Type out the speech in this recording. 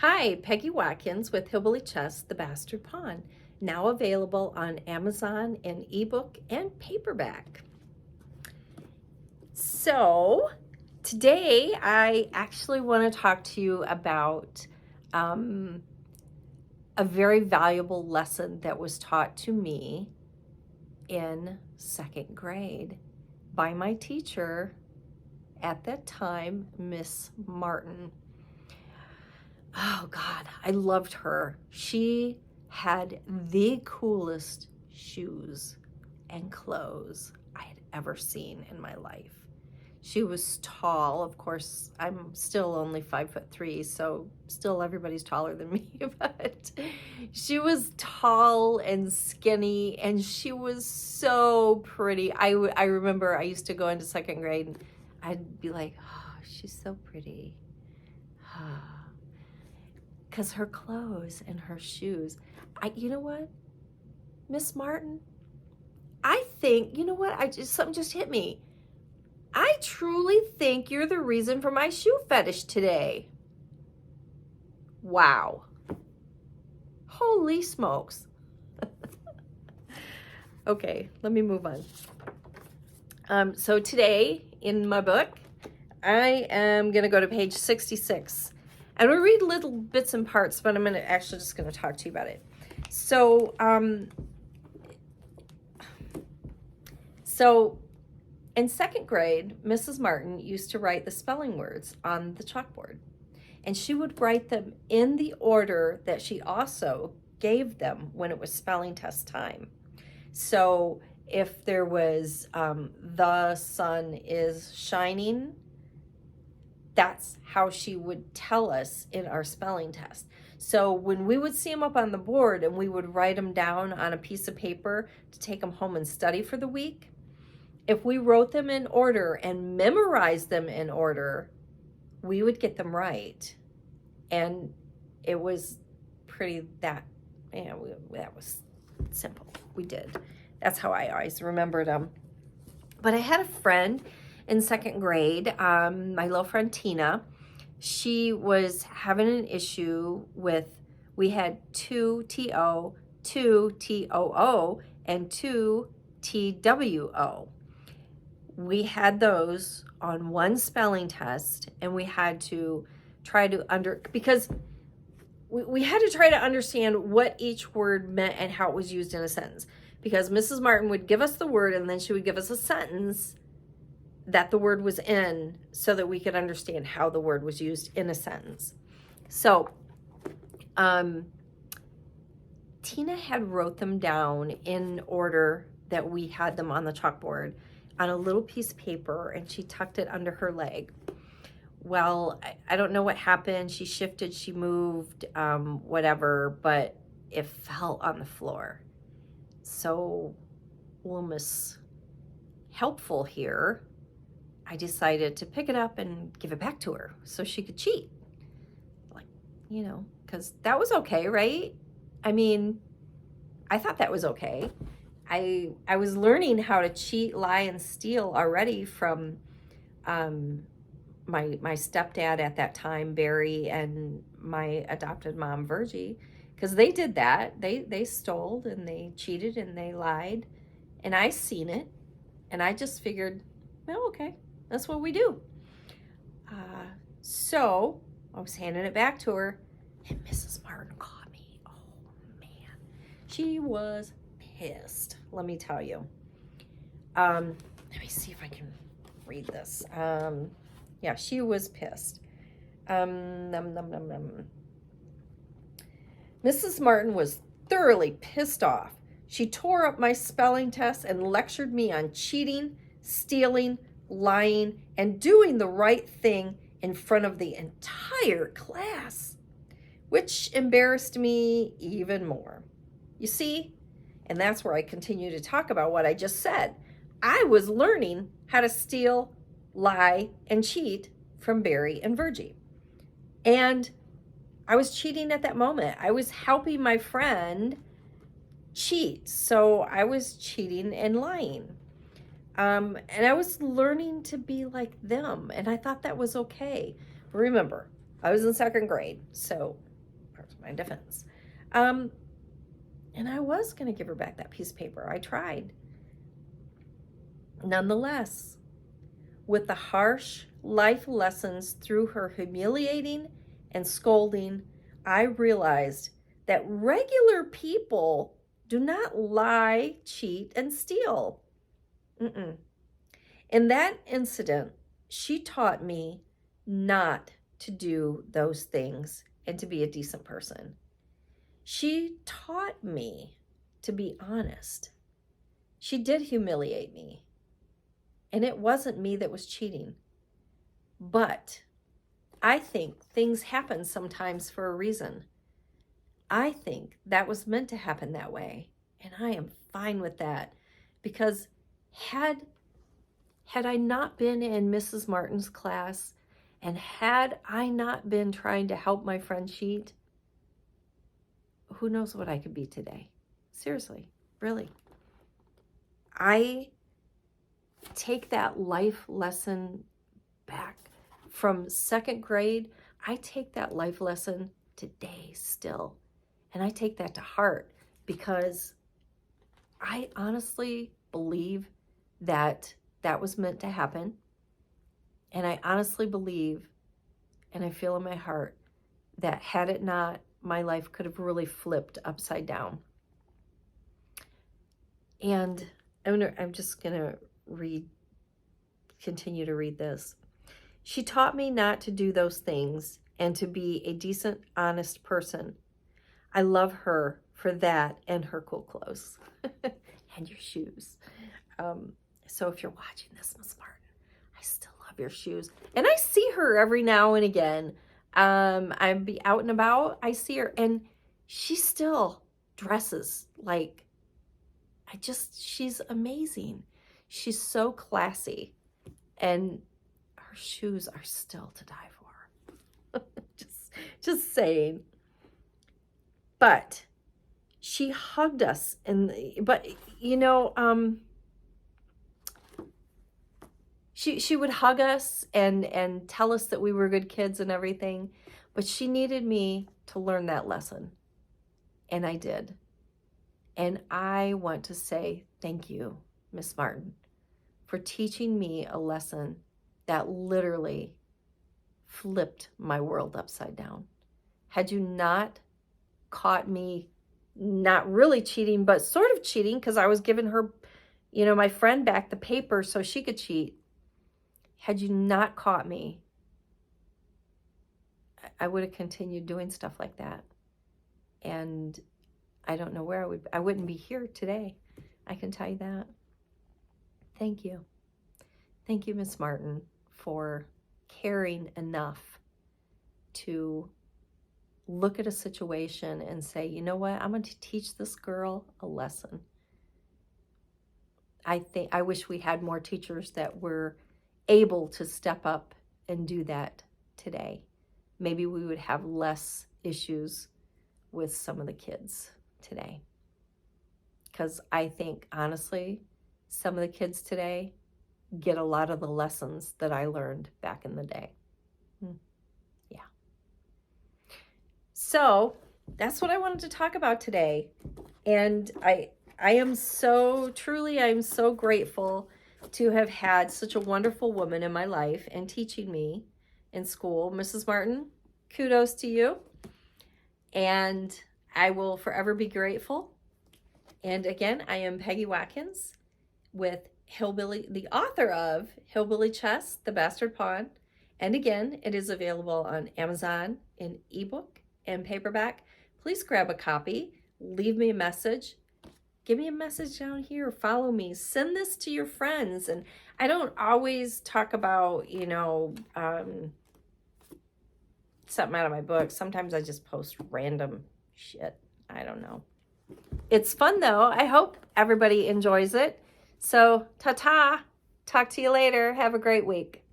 Hi, Peggy Watkins with Hillbilly Chess, The Bastard Pawn, now available on Amazon in ebook and paperback. So, today I actually want to talk to you about a very valuable lesson that was taught to me in second grade by my teacher at that time, Miss Martin. Oh God, I loved her. She had the coolest shoes and clothes I had ever seen in my life. She was tall. Of course, I'm still only 5'3", so still everybody's taller than me, but she was tall and skinny, and she was so pretty. I remember I used to go into second grade and I'd be like, oh, she's so pretty. Because her clothes and her shoes, you know what, Miss Martin, I think, you know what, something just hit me. I truly think you're the reason for my shoe fetish today. Wow. Holy smokes. Okay, let me move on. So today in my book, I am going to go to page 66. And we read little bits and parts, but I'm actually just going to talk to you about it. So in second grade, Mrs. Martin used to write the spelling words on the chalkboard. And she would write them in the order that she also gave them when it was spelling test time. So if there was the sun is shining, that's how she would tell us in our spelling test. So when we would see them up on the board and we would write them down on a piece of paper to take them home and study for the week, if we wrote them in order and memorized them in order, we would get them right. And it was pretty that was simple. We did. That's how I always remembered them. But I had a friend in second grade, my little friend Tina. She was having an issue with, we had two T-O, two T-O-O, and two T-W-O. We had those on one spelling test, and we had to try to because we had to try to understand what each word meant and how it was used in a sentence. Because Mrs. Martin would give us the word, and then she would give us a sentence that the word was in so that we could understand how the word was used in a sentence. So Tina had wrote them down in order that we had them on the chalkboard on a little piece of paper, and she tucked it under her leg. Well, I don't know what happened. She shifted, she moved, whatever, but it fell on the floor. So, little Miss Helpful here, I decided to pick it up and give it back to her so she could cheat. Like, because that was okay, right? I mean, I thought that was okay. I was learning how to cheat, lie, and steal already from my stepdad at that time, Barry, and my adopted mom, Virgie, because they did that. They stole and they cheated and they lied, and I seen it, and I just figured, well, okay, that's what we do. So I was handing it back to her, and Mrs. Martin caught me. Oh man, she was pissed. Let me tell you. Let me see if I can read this. Yeah, she was pissed. Mrs. Martin was thoroughly pissed off. She tore up my spelling test and lectured me on cheating, stealing, lying, and doing the right thing in front of the entire class, which embarrassed me even more. You see, and that's where I continue to talk about what I just said. I was learning how to steal, lie, and cheat from Barry and Virgie. And I was cheating at that moment. I was helping my friend cheat. So I was cheating and lying. And I was learning to be like them. And I thought that was okay. Remember, I was in second grade. So to my defense. And I was going to give her back that piece of paper. I tried. Nonetheless, with the harsh life lessons through her humiliating and scolding, I realized that regular people do not lie, cheat, and steal. In that incident, she taught me not to do those things and to be a decent person. She taught me to be honest. She did humiliate me. And it wasn't me that was cheating. But I think things happen sometimes for a reason. I think that was meant to happen that way. And I am fine with that. Because had I not been in Mrs. Martin's class, and had I not been trying to help my friend cheat, who knows what I could be today? Seriously, really. I take that life lesson back from 2nd grade. I take that life lesson today still. And I take that to heart because I honestly believe that that was meant to happen. And I honestly believe, and I feel in my heart, that had it not, my life could have really flipped upside down. And I'm just going to continue to read this. She taught me not to do those things and to be a decent, honest person. I love her for that and her cool clothes and your shoes. So if you're watching this, Miss Martin, I still love your shoes. And I see her every now and again. I'd be out and about. I see her and she still dresses like, she's amazing. She's so classy. And her shoes are still to die for. just saying. But she hugged us, she would hug us and tell us that we were good kids and everything, but she needed me to learn that lesson, and I did. And I want to say thank you, Miss Martin, for teaching me a lesson that literally flipped my world upside down. Had you not caught me not really cheating, but sort of cheating, because I was giving her, my friend back the paper so she could cheat. Had you not caught me, I would have continued doing stuff like that. And I don't know where I wouldn't be here today. I can tell you that. Thank you. Thank you, Miss Martin, for caring enough to look at a situation and say, you know what, I'm going to teach this girl a lesson. I wish we had more teachers that were able to step up and do that today. Maybe we would have less issues with some of the kids today. Because I think, honestly, some of the kids today get a lot of the lessons that I learned back in the day. Yeah. So that's what I wanted to talk about today. And I am so grateful to have had such a wonderful woman in my life and teaching me in school. Mrs. Martin, kudos to you. And I will forever be grateful. And again, I am Peggy Watkins with Hillbilly, the author of Hillbilly Chess, The Bastard Pawn. And again, it is available on Amazon in ebook and paperback. Please grab a copy, leave me a message, give me a message down here, follow me, send this to your friends. And I don't always talk about, something out of my book. Sometimes I just post random shit. I don't know. It's fun though. I hope everybody enjoys it. So, ta-ta. Talk to you later. Have a great week.